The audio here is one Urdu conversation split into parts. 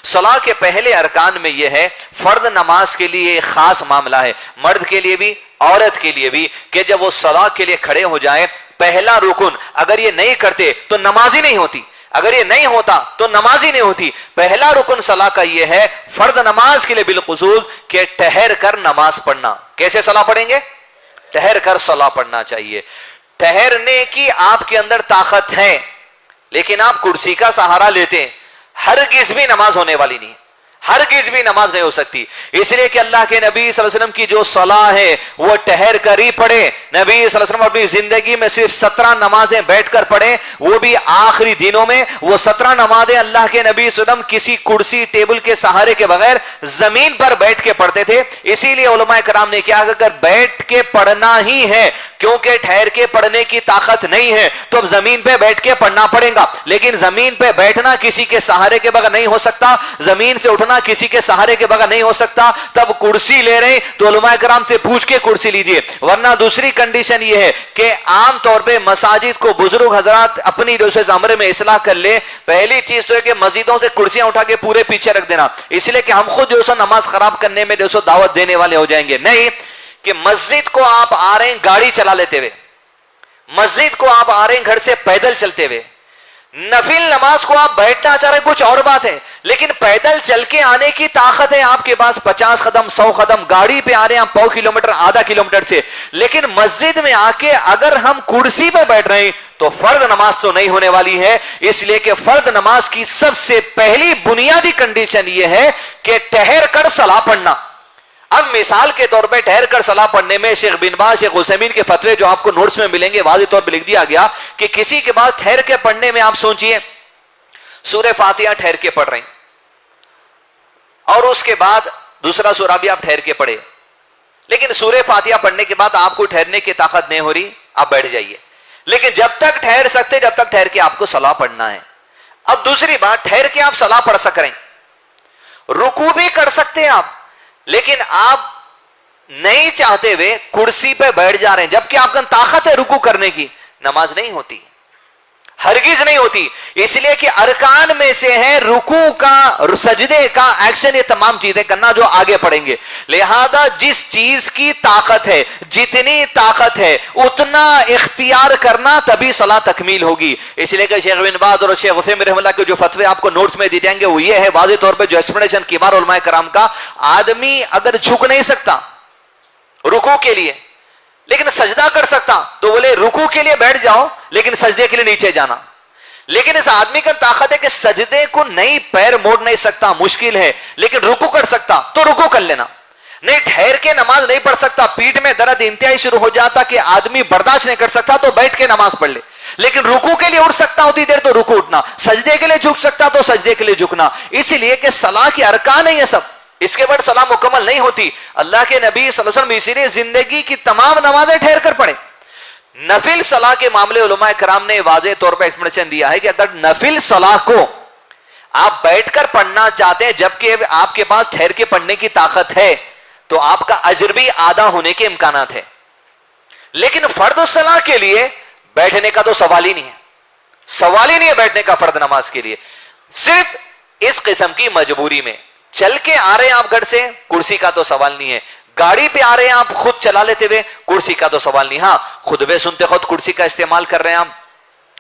صلاح کے پہلے ارکان میں یہ ہے، فرض نماز کے لیے ایک خاص معاملہ ہے، مرد کے لیے بھی عورت کے لیے بھی، کہ جب وہ صلاح کے لیے کھڑے ہو جائیں، پہلا رکن اگر یہ نہیں کرتے تو نماز ہی نہیں ہوتی، اگر یہ نہیں ہوتا تو نماز ہی نہیں ہوتی۔ پہلا رکن صلاح کا یہ ہے، فرض نماز کے لیے بالخصوص، کہ ٹھہر کر نماز پڑھنا۔ کیسے صلاح پڑھیں گے؟ ٹھہر کر صلاح پڑھنا چاہیے۔ ٹھہرنے کی آپ کے اندر طاقت ہے لیکن آپ کرسی کا سہارا لیتے ہیں، ہرگز بھی نماز ہونے والی نہیں، ہرگز بھی نماز نہیں ہو سکتی۔ اس لیے کہ اللہ کے نبی صلی اللہ علیہ وسلم کی جو صلاح ہے وہ ٹھہر کر ہی پڑھے۔ نبی صلی اللہ علیہ وسلم اپنی زندگی میں صرف 17 نمازیں بیٹھ کر پڑھیں، وہ بھی آخری دنوں میں۔ وہ 17 نمازیں اللہ کے نبی صلی اللہ علیہ وسلم کسی کرسی ٹیبل کے سہارے کے بغیر زمین پر بیٹھ کے پڑھتے تھے۔ اسی لیے علماء کرام نے کیا، اگر بیٹھ کے پڑھنا ہی ہے، کیونکہ ٹھہر کے پڑھنے کی طاقت نہیں ہے، تو اب زمین پہ بیٹھ کے پڑھنا پڑے گا۔ لیکن زمین پہ بیٹھنا کسی کے سہارے کے بغیر نہیں ہو سکتا، زمین سے اٹھنا کسی کے سہارے کے بغیر نہیں ہو سکتا، تب کرسی لے رہے تو علماء کرام سے پوچھ کے کرسی لیجئے۔ ورنہ دوسری کنڈیشن یہ ہے کہ عام طور پہ مساجد کو بزرگ حضرات اپنی جو زمرے میں اصلاح کر لے۔ پہلی چیز تو ہے کہ مسجدوں سے کرسیاں اٹھا کے پورے پیچھے رکھ دینا، اس لیے کہ ہم خود جو نماز خراب کرنے میں جو دعوت دینے والے ہو جائیں گے۔ نہیں، کہ مسجد کو آپ آ رہے ہیں گاڑی چلا لیتے ہوئے، مسجد کو آپ آ رہے ہیں گھر سے پیدل چلتے ہوئے، نفل نماز کو آپ بیٹھنا چاہ رہے ہیں کچھ اور بات ہے، لیکن پیدل چل کے آنے کی طاقت ہے آپ کے پاس 50 قدم 100 قدم، گاڑی پہ آ رہے ہیں آپ 1/4 کلومیٹر آدھا کلومیٹر سے، لیکن مسجد میں آ کے اگر ہم کرسی پہ بیٹھ رہے ہیں تو فرض نماز تو نہیں ہونے والی ہے۔ اس لیے کہ فرض نماز کی سب سے پہلی بنیادی کنڈیشن یہ ہے کہ ٹھہر کر صلاح پڑھنا۔ اب مثال کے طور پہ ٹھہر کر صلاح پڑھنے میں شیخ بن باز، شیخ عثیمین کے فتوے جو آپ کو نوٹس میں ملیں گے، واضح طور پہ لکھ دیا گیا کہ کسی کے بعد ٹھہر کے پڑھنے میں آپ سوچئے سورہ فاتحہ ٹھہر کے پڑھ رہے ہیں، اور اس کے بعد دوسرا سورہ بھی آپ ٹھہر کے پڑھے، لیکن سورہ فاتحہ پڑھنے کے بعد آپ کو ٹھہرنے کی طاقت نہیں ہو رہی، آپ بیٹھ جائیے، لیکن جب تک ٹھہر سکتے جب تک ٹھہر کے آپ کو صلاح پڑھنا ہے۔ اب دوسری بات، ٹھہر کے آپ صلاح پڑھ سک رہے ہیں، رکوع بھی کر سکتے ہیں آپ، لیکن آپ نہیں چاہتے ہوئے کرسی پہ بیٹھ جا رہے ہیں جبکہ آپ کا طاقت ہے رکوع کرنے کی، نماز نہیں ہوتی، ہرگز نہیں ہوتی۔ اس لیے کہ ارکان میں سے ہے رکوع کا، سجدے کا ایکشن، یہ تمام چیزیں کرنا جو آگے پڑھیں گے۔ لہذا جس چیز کی طاقت ہے، جتنی طاقت ہے اتنا اختیار کرنا، تبھی صلاح تکمیل ہوگی۔ اس لیے کہ شیخ بن باز اور شیخ عثیمین رحمہ اللہ کے جو فتوے آپ کو نوٹس میں دی جائیں گے وہ یہ ہے، واضح طور پہ جو ایکسپلینیشن کبار علماء کرام کا، آدمی اگر جھک نہیں سکتا رکوع کے لیے لیکن سجدہ کر سکتا تو بولے رکوع کے لیے بیٹھ جاؤ لیکن سجدے کے لیے نیچے جانا، لیکن اس آدمی کا طاقت ہے کہ سجدے کو نہیں، پیر موڑ نہیں سکتا، مشکل ہے، لیکن رکوع کر سکتا تو رکوع کر لینا، نہیں ٹھہر کے نماز نہیں پڑھ سکتا، پیٹھ میں درد انتہائی شروع ہو جاتا کہ آدمی برداشت نہیں کر سکتا تو بیٹھ کے نماز پڑھ لے، لیکن رکوع کے لیے اٹھ سکتا ہوتی دیر تو رکوع اٹھنا، سجدے کے لیے جھک سکتا تو سجدے کے لیے جھکنا۔ اس لیے کہ صلاح کے ارکان ہے یہ سب، اس کے بعد صلاح مکمل نہیں ہوتی۔ اللہ کے نبی صلی اللہ علیہ وسلم اسی لیے زندگی کی تمام نمازیں ٹھہر کر پڑھے۔ نفل صلاح کے معاملے علماء کرام نے واضح طور پر ایکسپلینیشن دیا ہے کہ اگر نفل صلاح کو آپ بیٹھ کر پڑھنا چاہتے ہیں جبکہ آپ کے پاس ٹھہر کے پڑھنے کی طاقت ہے تو آپ کا اجر بھی آدھا ہونے کے امکانات ہے، لیکن فرض صلاح کے لیے بیٹھنے کا تو سوال ہی نہیں ہے، سوال ہی نہیں ہے بیٹھنے کا فرض نماز کے لیے۔ صرف اس قسم کی مجبوری میں چل کے آ رہے ہیں آپ گھر سے، کرسی کا تو سوال نہیں ہے، گاڑی پہ آ رہے ہیں آپ خود چلا لیتے ہوئے، کرسی کا تو سوال نہیں، ہاں خطبے سنتے خود کرسی کا استعمال کر رہے ہیں آپ،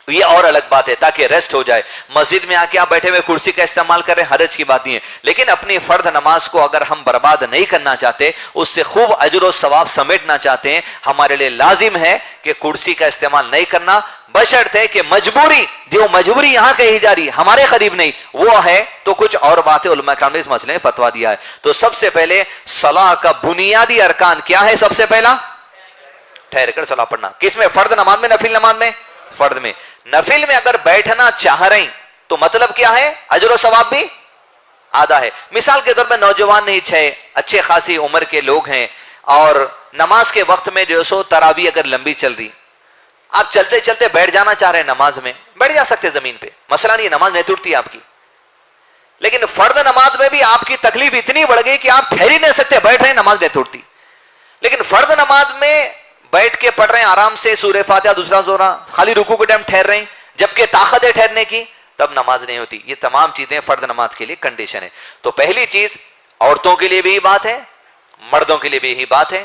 یہ اور الگ بات ہے تاکہ ریسٹ ہو جائے، مسجد میں آ کے آپ بیٹھے ہوئے کرسی کا استعمال کر رہے ہیں، حرج کی بات نہیں ہے، لیکن اپنی فرض نماز کو اگر ہم برباد نہیں کرنا چاہتے، اس سے خوب اجر و ثواب سمیٹنا چاہتے ہیں، ہمارے لیے لازم ہے کہ کرسی کا استعمال نہیں کرنا، بشرط ہے کہ مجبوری، جو مجبوری یہاں کہی جا رہی ہمارے قریب نہیں وہ ہے تو کچھ اور باتیں علماء کرام نے اس مسئلے میں فتوا دیا ہے۔ تو سب سے پہلے صلاح کا بنیادی ارکان کیا ہے؟ سب سے پہلا ٹھہر کر صلاح پڑھنا، کس میں؟ فرض نماز میں، نفل نماز میں؟ فرض میں۔ نفل میں اگر بیٹھنا چاہ رہے ہیں تو مطلب کیا ہے؟ اجر و ثواب بھی آدھا ہے۔ مثال کے طور پر نوجوان نہیں، 6 اچھے خاصی عمر کے لوگ ہیں اور نماز کے وقت میں جو سو تراویح اگر لمبی چل رہی، آپ چلتے چلتے بیٹھ جانا چاہ رہے ہیں نماز میں، بیٹھ جا سکتے زمین پہ، مسئلہ نہیں، نماز نہیں ٹوٹتی آپ کی، لیکن فرض نماز میں بھی آپ کی تکلیف اتنی بڑھ گئی کہ آپ ٹھہر ہی نہیں سکتے، بیٹھ رہے ہیں نماز نہیں ٹوٹتی، لیکن فرض نماز میں بیٹھ کے پڑھ رہے ہیں آرام سے سورہ فاتحہ دوسرا سورہ، خالی رکوع کے ٹائم ٹھہر رہے ہیں جبکہ طاقت ہے ٹھہرنے کی، تب نماز نہیں ہوتی. یہ تمام چیزیں فرض نماز کے لیے کنڈیشن ہے. تو پہلی چیز عورتوں کے لیے بھی یہی بات ہے, مردوں کے لیے بھی یہی بات ہے,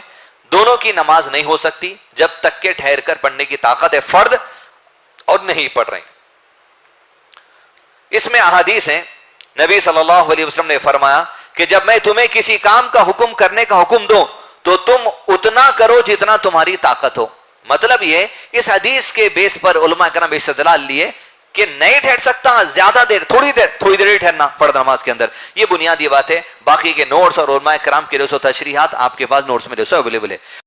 دونوں کی نماز نہیں ہو سکتی جب تک کہ ٹھہر کر پڑھنے کی طاقت ہے فرض اور نہیں پڑھ رہے. اس میں احادیث ہیں, نبی صلی اللہ علیہ وسلم نے فرمایا کہ جب میں تمہیں کسی کام کا حکم کرنے کا حکم دوں تو تم اتنا کرو جتنا تمہاری طاقت ہو. مطلب یہ اس حدیث کے بیس پر علماء کرام استدلال لیے کہ نہیں ٹھہر سکتا, زیادہ دیر, تھوڑی دیر ہی ٹھہرنا فرض نماز کے اندر. یہ بنیادی بات ہے. باقی کے نوٹس اور علماء کرام کے جو تشریحات آپ کے پاس نوٹس میں جو اویلیبل ہے.